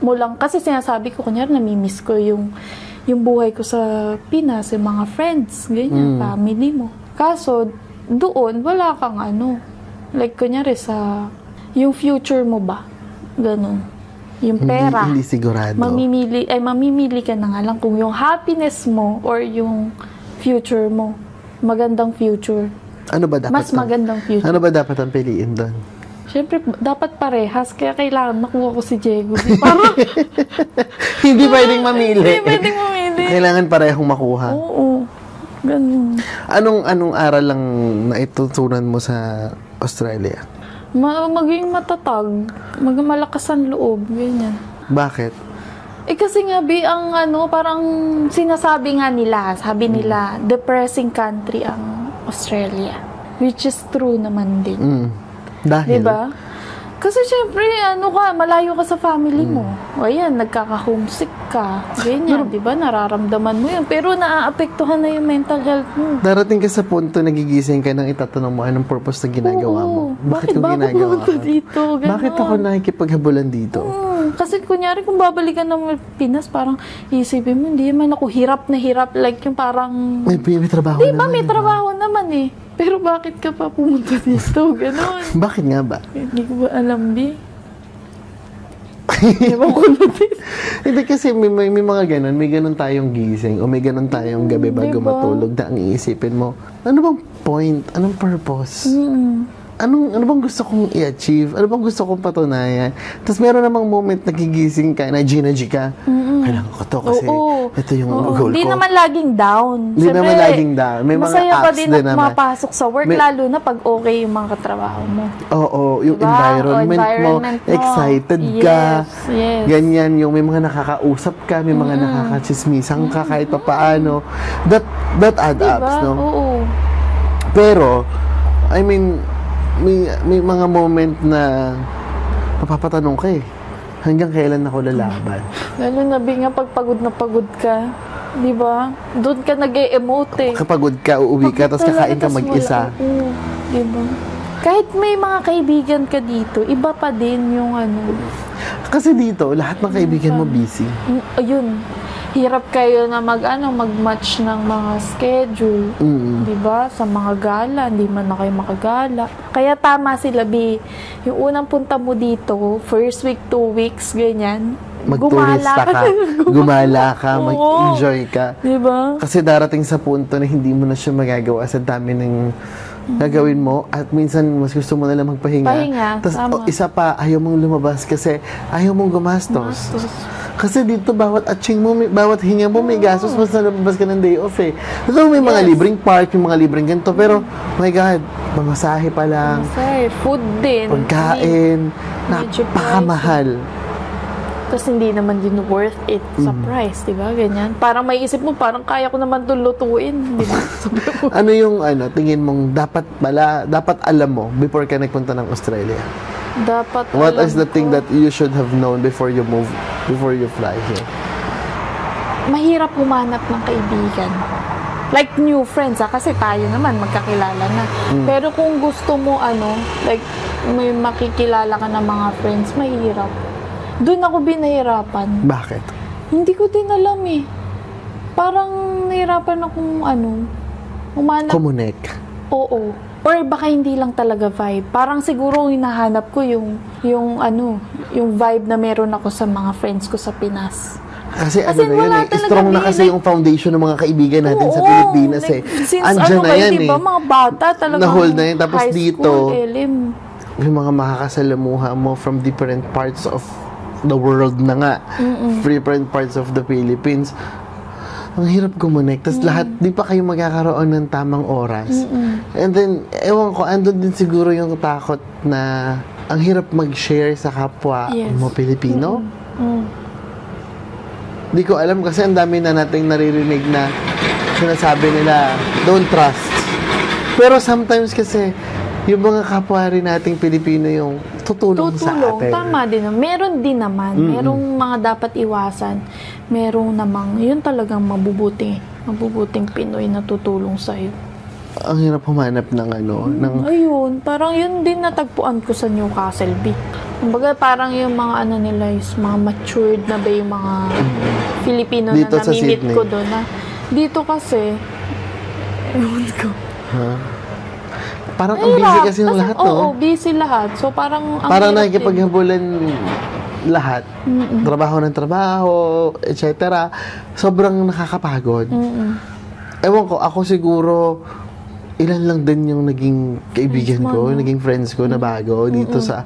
mo lang. Kasi sinasabi ko, kunyari, namimiss ko yung buhay ko sa Pinas, yung mga friends, ganyan, family mo. Kaso, doon, wala kang ano. Like, kunyari, yung future mo ba? Ganun. Yung pera. Hindi sigurado. Mamimili ka na nga lang kung yung happiness mo or yung future mo. Magandang future. Ano ba dapat? Mas magandang future. Ano ba dapat ang piliin doon? Siyempre, dapat parehas. Kaya kailangan makuha ko si Diego. Parang, Hindi pwedeng mamili. hindi pwedeng mamili. Kailangan parehong makuha. Oo. Ganun. Anong aral lang naitutunan mo sa Australia? Maging matatag. Malakas ang loob. Ganyan. Bakit? Kasi nga, ang parang sinasabi nga nila, sabi nila, depressing country ang Australia. Which is true naman din. Dahil? Diba? Kasi syempre, malayo ka sa family mo. O yan, nagkaka-homesick ka. Ganyan, diba? Nararamdaman mo yun. Pero naaapektuhan na yung mental health mo. Darating ka sa punto, nagigising ka nang itatanong mo anong purpose na ginagawa mo. Bakit ko ginagawa ko? Dito? Bakit ako nakikipaghabulan dito? Kasi kunyari, kung babalikan ng Pinas, parang isipin mo, hindi naman ako hirap na hirap. Like yung parang... May trabaho diba, naman. may trabaho naman eh. Pero bakit ka pa pumunta dito? Ganon. Bakit nga ba? Hindi ko ba alam, Bi? Ewan ko na din. Hindi kasi may mga ganun. May ganun tayong gising o may ganun tayong gabi bago Diba? matulog na ang iisipin mo. Ano bang point? Anong purpose? Ano bang gusto kong i-achieve? Ano bang gusto kong patunayan? Tapos meron namang moment na gigising ka, na G ka. Kailangan ko to kasi ito yung goal ko. Hindi naman laging down. Hindi naman laging down. May mga masaya pa ups din din na naman. mapasok sa work, lalo na pag okay yung mga katrabaho mo. Oo, yung Diba? environment mo, excited ka. Yes. Ganyan, yung may mga nakakausap ka, may mga nakakachismisang ka kahit pa paano. That add Diba? ups, no? Oo. Pero, I mean, may mga moment na mapapatanong ka eh. Hanggang kailan ako lalaban? Lalo na nga pag pagod na pagod ka. Di ba? Doon ka nag-e-emote eh. Kapagod ka, uuwi ka, tapos kakain ka mag-isa. Oo. Di ba? Kahit may mga kaibigan ka dito, iba pa din yung ano. Kasi dito, lahat ng kaibigan mo busy. Ayun. Hirap kayo na mag-match ng mga schedule. Di ba? Sa mga gala, hindi man na kayo makagala. Kaya tama sila, B. Yung unang punta mo dito, first week, 2 weeks, ganyan. Magturista ka. Gumala ka, mag-enjoy ka. Di ba? Kasi darating sa punto na hindi mo na siya magagawa sa dami ng gagawin mo at minsan mas gusto mo na lang magpahinga. Tapos isa pa, ayaw mong lumabas kasi ayaw mong gumastos. Kasi dito, bawat atching mo, bawat hinga mo, may gastos, mas nalabas ka ng day off eh. So, may mga libreng park, may mga libreng ganito, pero, my God, mamasahe pa lang. Pamasahe, food din. Pagkain, napakamahal. Tapos hindi naman yun worth it sa price, di ba? Ganyan. Parang may isip mo, parang kaya ko naman ito lutuin. Di ba? Ano yung, tingin mong dapat alam mo before ka nagpunta ng Australia? Dapat What is the thing that you should have known before you fly here? Mahirap humanap ng kaibigan. Like new friends, kasi tayo naman magkakilala na. Pero kung gusto mo like may makikilala ka ng mga friends, mahirap. Doon ako binahirapan. Bakit? Hindi ko din alam eh. Parang nahirapan akong humanap. Connect. Oo. Or baka hindi lang talaga vibe. Parang siguro hinahanap ko yung vibe na meron ako sa mga friends ko sa Pinas. Kasi na yun eh. Strong na kasi yung foundation ng mga kaibigan natin sa Pilipinas eh. Since Andyan na yan diba, mga bata talaga. Na-hold na yun. Tapos high dito, school, LM. yung mga makakasalamuha mo from different parts of the world na nga. Different parts of the Philippines. Ang hirap kumonek. Tapos lahat, di pa kayo magkakaroon ng tamang oras. And then, ewan ko, andun din siguro yung takot na ang hirap mag-share sa kapwa mo Pilipino. Di ko alam kasi ang dami na nating naririnig na sinasabi nila, don't trust. Pero sometimes kasi, yung mga kapwa rin nating Pilipino yung tutulong sa atin. Tama din. Meron din naman. Merong mga dapat iwasan. Merong namang, yun talagang mabubuting Pinoy na tutulong sa'yo. Ang hirap humanap ng Ayun, parang yun din natagpuan ko sa Newcastle B. Kumbaga parang yung mga nila is mga matured na ba yung mga Filipino dito na namimit Sydney. ko doon. Dito kasi, ewan ko. Parang ang busy kasi ng lahat, no? Oo, busy lahat. So parang nakikipaghabulan lahat. Trabaho ng trabaho, etc. Sobrang nakakapagod. Ewan ko, ako siguro, ilan lang din yung naging kaibigan ko, naging friends ko na bago dito sa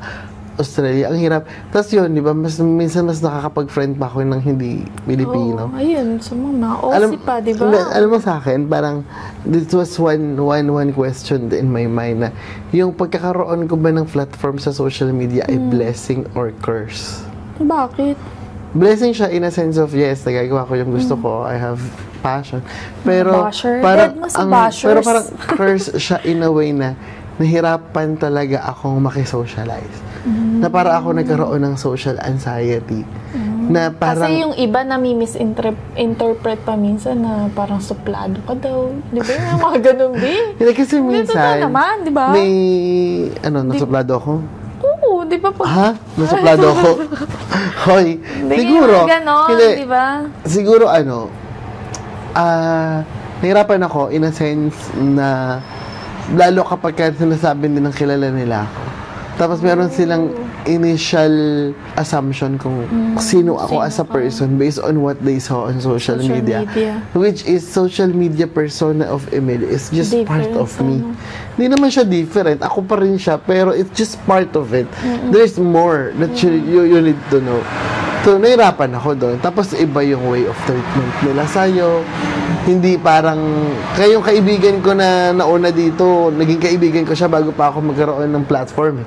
Australia. Ang hirap. Tapos yun, di ba, minsan mas nakakapag-friend pa ako ng hindi Pilipino. Ayun, sa mga OC pa, di ba? Alam mo sa akin, parang, this was one question in my mind na, yung pagkakaroon ko ba ng platform sa social media ay blessing or curse? Bakit? Blessing siya in a sense of, yes, nagagawa ko yung gusto ko, I have passion. Pero, parang curse siya in a way na, nahirapan talaga akong makisocialize. Na para ako nagkaroon ng social anxiety. Na parang, kasi yung iba na misinterpret pa minsan na parang suplado ka daw. Di ba? Yung mga ganun, di? Kasi minsan, naman, di ba? may, nasuplado ako? Oo, di ba? Ha? Nasuplado ako? Hoy, siguro, di ba? Siguro, nahirapan ako in a sense na lalo kapag sinasabi din ng kilala nila ako. Tapos meron silang initial assumption kung sino ako as a person based on what they saw on social media. Which is social media persona of Emil is just part of me. Hindi naman siya different. Ako pa rin siya, pero it's just part of it. There's more that you need to know. So, nahirapan ako doon. Tapos, iba yung way of treatment nila sa'yo. Hindi parang, kayong kaibigan ko na nauna dito, naging kaibigan ko siya bago pa ako magkaroon ng platform.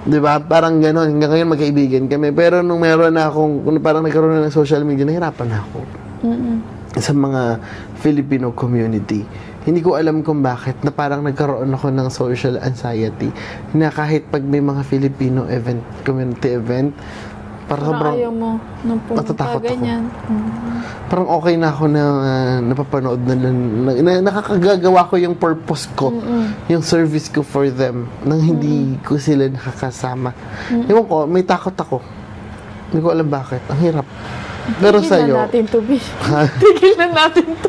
Diba? Parang gano'n. Hanggang ngayon magkaibigan kami. Pero nung meron na akong, parang nagkaroon na ng social media, nahirapan na ako. Sa mga Filipino community. Hindi ko alam kung bakit na parang nagkaroon ako ng social anxiety na kahit pag may mga Filipino event, community event, parang ayaw mo nung natatakot ganyan. Parang okay na ako na napapanood na nakakagawa ko yung purpose ko, yung service ko for them, nang hindi ko sila nakakasama. Ewan ko, may takot ako. Hindi ko alam bakit. Ang hirap. Pero sa'yo... Tigil na natin to, B. Tigil na natin to.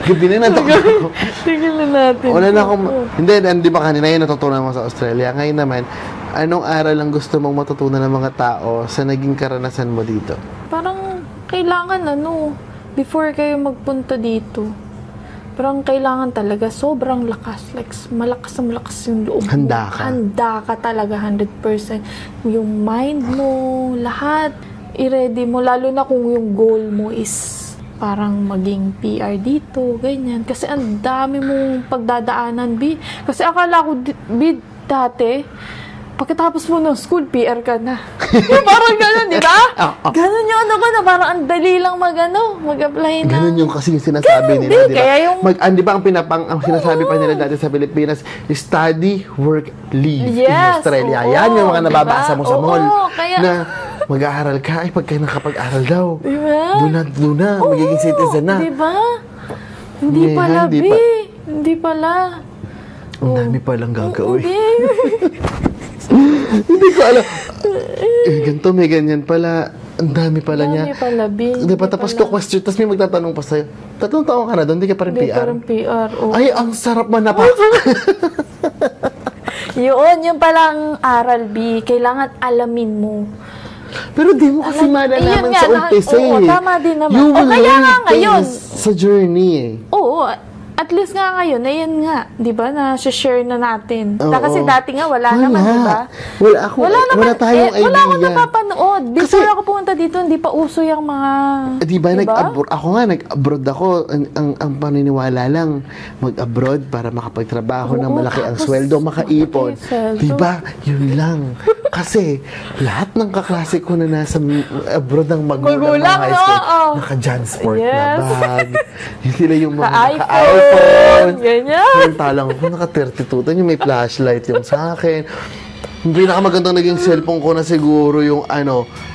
Gabi na natakot ako. Tigil na natin. Wala na akong... Hindi ba kanina yun natutunan mo sa Australia? Ngayon naman, anong aral ang gusto mong matutunan ng mga tao sa naging karanasan mo dito? Parang kailangan before kayo magpunta dito, parang kailangan talaga sobrang lakas. Like, malakas yung loob mo. Handa ka. Handa ka talaga, 100%. Yung mind mo, lahat, i-ready mo. Lalo na kung yung goal mo is parang maging PR dito, ganyan. Kasi ang dami mong pagdadaanan, B. Kasi akala ko, B, dati, pagkatapos mo ng school, PR ka na. Yung parang gano'n, di ba? Gano'n yung ko na parang ang dali lang mag-apply na. Gano'n yung kasi yung sinasabi nila, di ba? Kaya yung... di ba ang sinasabi pa nila dati sa Pilipinas, study, work, live in Australia. Yan yung mga nababasa mo sa mall. Na mag-aaral ka, ay pagka nakapag-aral daw. Diba? Doon na, magiging citizen na. Di ba? Hindi pala, B. Hindi pala. Ang dami palang gagawin. Hindi ko alam. Ganito, may ganyan pala. Ang dami pala niya. Ang dami pala, B. Di ba? Tapos ko question, tapos may magtatanong pa sa'yo. 3 taon ka na doon, hindi ka pa rin PR. Hindi pa rin PR. Ay, ang sarap manapak. Yun palang aral, B. Kailangan alamin mo. Pero di mo kasi malalaman sa umpisa tama din naman. You will kaya learn nga ngayon. sa journey Oo. At at least nga ngayon, ayan nga, di ba, na-share na natin. Oo. Kasi dati nga, wala naman, di ba? Wala tayong idea. Wala akong napapanood. Before ako pumunta dito, hindi pa uso yung mga... Di ba, ako nga, nag-abroad ako. Ang paniniwala lang, mag-abroad para makapagtrabaho ng malaki ang sweldo, makaipon. Di ba? Yun lang. Kasi, lahat ng kaklase ko na nasa abroad ng magulang ng high school, naka-Jansport na bag. Hindi sila yung mga naka-iPhone. Ganyan. Samantalang ako, naka-32. Yung may flashlight yung sa akin. Yung pinakamagandang naging cellphone ko na siguro yung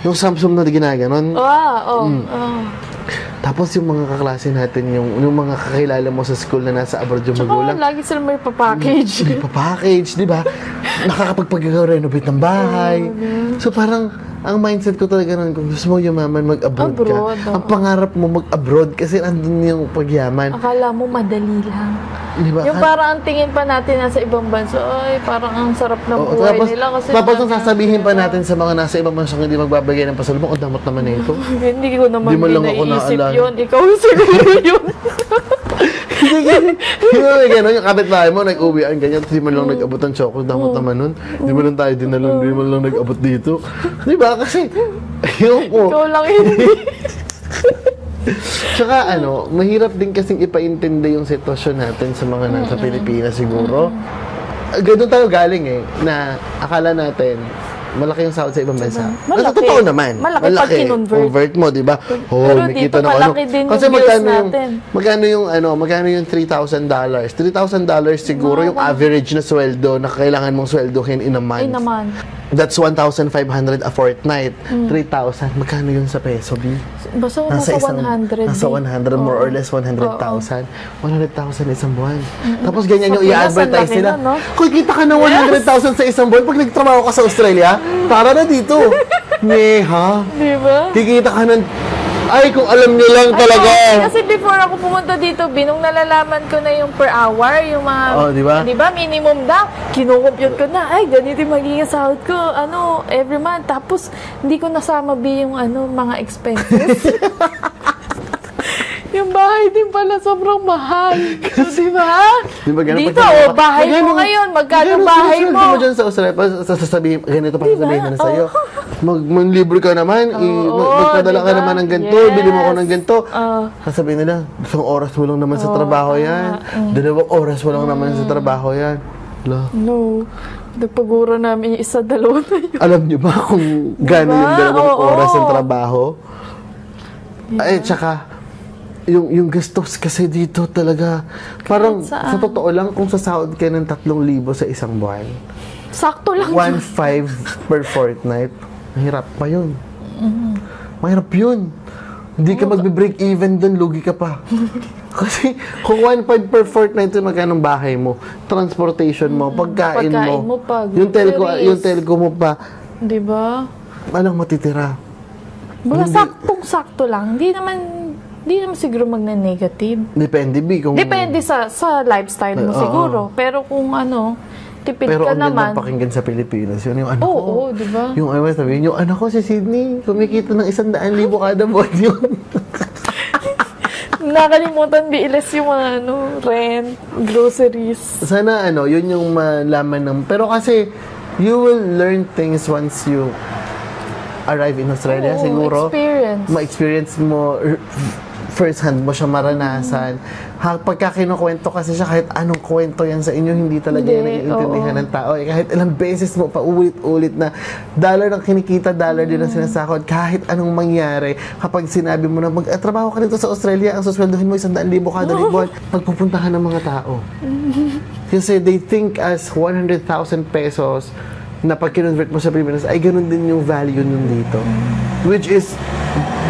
yung Samsung na ginaganon. Tapos yung mga kaklase natin, yung mga kakilala mo sa school na nasa abroad yung magulang. Tsaka lagi sila may papackage. May papackage, di ba? Nakakapagpag-renovate ng bahay. So parang, ang mindset ko talaga nun, kung gusto mo yumaman, mag-abroad ka. Ang pangarap mo mag-abroad kasi andun yung pagyaman. Akala mo madali lang. Diba? Yung parang ang tingin pa natin nasa ibang bansa, ay parang ang sarap ng buhay nila. Tapos nung sasabihin pa natin sa mga nasa ibang bansa hindi magbabagay ng pasalubong, damot naman na ito. Hindi ko naman naisip naalala yun. Ikaw siguro yun. Hindi mo gano'n, yung kapitbahay mo, nag-uwian, ganyan, hindi man lang nag-abot ng chocolate, damot naman nun. Hindi mo lang tayo dinalon, hindi mo lang nag-abot dito. Di ba? Kasi, ayun ko. Ikaw lang hindi. Tsaka mahirap din kasing ipaintindi yung sitwasyon natin sa mga nasa Pilipinas siguro. Ganun tayo galing na akala natin malaki yung sahod sa ibang bansa. Malaki. Totoo naman. Malaki pag kinonvert mo, di ba? Pero dito na malaki din kasi yung bills natin. magkano yung $3,000? $3,000 siguro yung average na sweldo na kailangan mong sweldohin in a month. That's 1,500 a fortnight. 3,000. Magkano yun sa peso, B? Basta nasa 100. Nasa 100, more or less 100,000. 100,000 isang buwan. Tapos ganyan yung i-advertise nila. Kung kita ka ng 100,000 sa isang buwan, pag nagtrabaho ka sa Australia, tara na dito. Ha? Diba? Kikita ka ng... Ay, kung alam niyo lang talaga. Kasi before ako pumunta dito, nung nalalaman ko na yung per hour, yung mga... Di ba? Minimum daw. Kinukompute ko na, ay, ganito yung magiging sahod ko, every month. Tapos, hindi ko nasama yung, mga expenses. Yung bahay din pala sobrang mahal. Kasi ba? Dito, bahay mo ngayon. Magkano bahay mo? Hindi mo dyan sa Australia, sasabihin, ganito pa sasabihin na sa'yo. Mag-libre ka naman, magpadala ka naman ng ganito, bili mo ako ng ganito. Sasabihin nila, 1 oras mo lang naman sa trabaho yan. 2 oras mo lang naman sa trabaho yan. No. Nagpagura namin yung 1-2 na yun. Alam niyo ba kung gano'n yung 2 oras ng trabaho? Ay, tsaka, yung gastos kasi dito talaga, parang sa totoo lang, kung sasahod ka ng 3,000 sa isang buwan, sakto lang. 1,500 per fortnight, mahirap pa yun. Mahirap yun. Hindi ka magbe-break even dun, lugi ka pa. Kasi kung 1,500 per fortnight yung magkano bahay mo, transportation mo, pagkain mo, yung telco mo pa, diba? Anong matitira? Baga saktong-sakto lang. Hindi naman siguro magne-negative. Depende sa lifestyle mo siguro. Pero kung tipid pero ka naman. Pero ang pakinggan sa Pilipinas, yun yung anak ko. Oo, di ba? Yung sabihin, yung anak ko si Sydney, kumikita ng 100,000 kada buwan yun. Nakalimutan biilas yung mga rent, groceries. Sana yun yung malaman ng... Pero kasi, you will learn things once you arrive in Australia, siguro. Ma-experience mo, first hand mo siya maranasan. Pagka kinukwento kasi siya, kahit anong kwento yan sa inyo, hindi talaga yan naiintindihan ng tao. Kahit ilang beses mo pa ulit-ulit na dollar ng kinikita, dollar din ang sinasakot, kahit anong mangyari, kapag sinabi mo na mag-trabaho ka dito sa Australia, ang susweldohin mo 100,000 kada buwan, pagpupuntahan ng mga tao. Kasi they think as 100,000 pesos na pag kinonvert mo sa Pilipinas, ay ganun din yung value nun dito. Which is,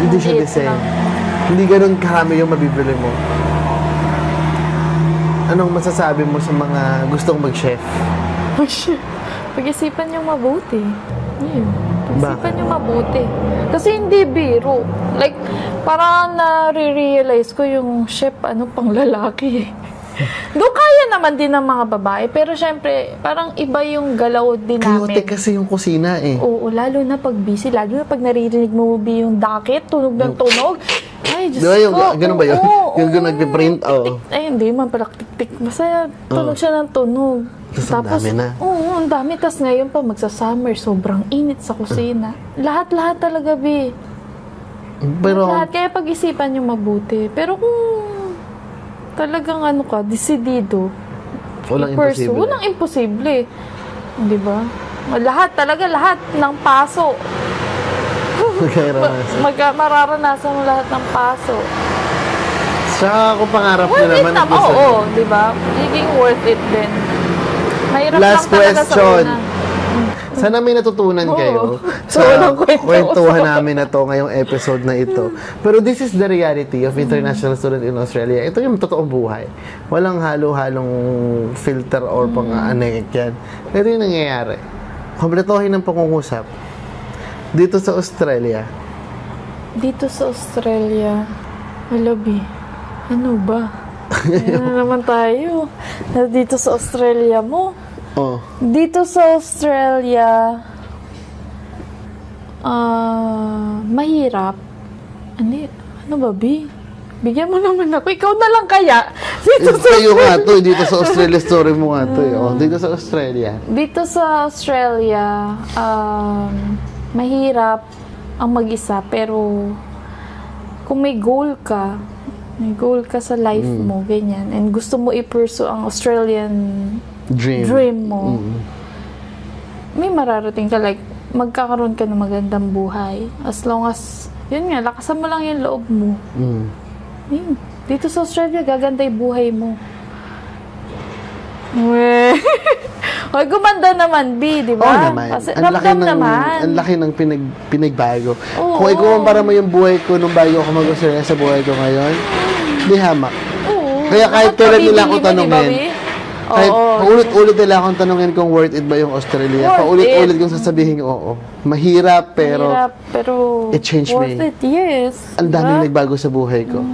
hindi siya the same. Hindi ganun karami yung mabibili mo. Anong masasabi mo sa mga gustong mag-chef? Pag-isipan nyo mabuti. Pag-isipan nyo mabuti. Kasi hindi biro. Like, parang nare-realize ko yung chef, pang lalaki. Doon kaya naman din ng mga babae, pero syempre, parang iba yung galaw din namin. Chaotic kasi yung kusina Oo, lalo na pag busy, lalo na pag naririnig mo yung dakit, tunog ng tunog. Ay, Diyos Di ba yung, ko. ganun ba yun? Oo, Yung oo. nagpiprint, oo. Ay, hindi man pala tik-tik. Basta tunog siya ng tunog. Tapos ang dami na. Oo, ang dami. Tapos ngayon pa, magsa-summer, sobrang init sa kusina. Lahat-lahat talaga, Bi. Pero, Lahat. Kaya pag-isipan nyo mabuti. Pero kung talagang ano ka, desidido, walang i-pursue, imposible. walang imposible. Di ba? Lahat, talaga lahat ng paso. Mararanasan mo lahat ng paso. Saka kung pangarap nyo Worth it naman. naman, oo, di ba? Magiging worth it din. Mahirap Last lang talaga question. sa una. Sana may natutunan Oo. kayo So, sa walang kwento. kwentuhan namin na to ngayong episode na ito. Pero this is the reality of international student in Australia. Ito yung totoong buhay. Walang halo-halong filter or pang-anek yan. Pero yung nangyayari. Kompletohin ng pangungusap. Dito sa Australia. Dito sa Australia, Alabi, ano ba? Ano naman tayo? Dito sa Australia mo. Oh. Dito sa Australia, mahirap. Ano ba, Bi? Bigyan mo naman ako. Ikaw na lang kaya. Dito sa Tayo nga to. Dito sa Australia story mo nga to. Oh, dito sa Australia. Dito sa Australia, mahirap ang mag-isa, pero kung may goal ka sa life mo, ganyan, and gusto mo i-pursue ang Australian dream mo, may mararating ka, like, magkakaroon ka ng magandang buhay. As long as, yun nga, lakasan mo lang yung loob mo. Yun. Dito sa Australia, gaganda yung buhay mo. Hoy, gumanda naman, B, di ba? Oo naman. Kasi ramdam naman. Ang laki ng pinagbago. Oo. Kung ikukumpara mo yung buhay ko nung bago ako mag-Australia sa buhay ko ngayon, di hamak. Oo. Kaya kahit Dapat kailan nila pabibigyan ako mo, di ba, tanungin, B? kahit Oo. paulit-ulit nila akong tanungin kung worth it ba yung Australia. Worth Paulit-ulit it. kong sasabihin, oo. Mahirap, pero Mahirap, pero it changed worth me. it, yes. ang daming nagbago sa buhay ko.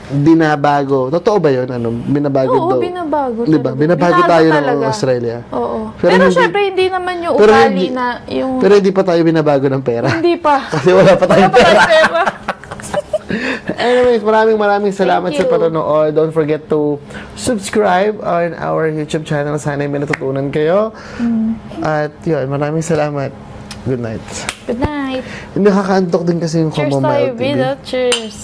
Binabago. Totoo ba yun? Ano? Binabago Oo, daw. binabago. Diba? talaga. Binabago Binago tayo ng talaga. Australia. Oo. Pero Pero, hindi- syempre, hindi naman yung pero ugali hindi- na yung... Pero hindi pa tayo binabago ng pera. hindi pa. Kasi wala pa tayong Wala pa pera. tayong pera. Anyways, maraming salamat Thank sa you. panonood. Don't forget to subscribe on our YouTube channel. Sana may natutunan kayo. At yun, maraming salamat. Good night. Good night. Nakakaantok din kasi yung Cheers combo tayo, milk tea. Vida. Cheers.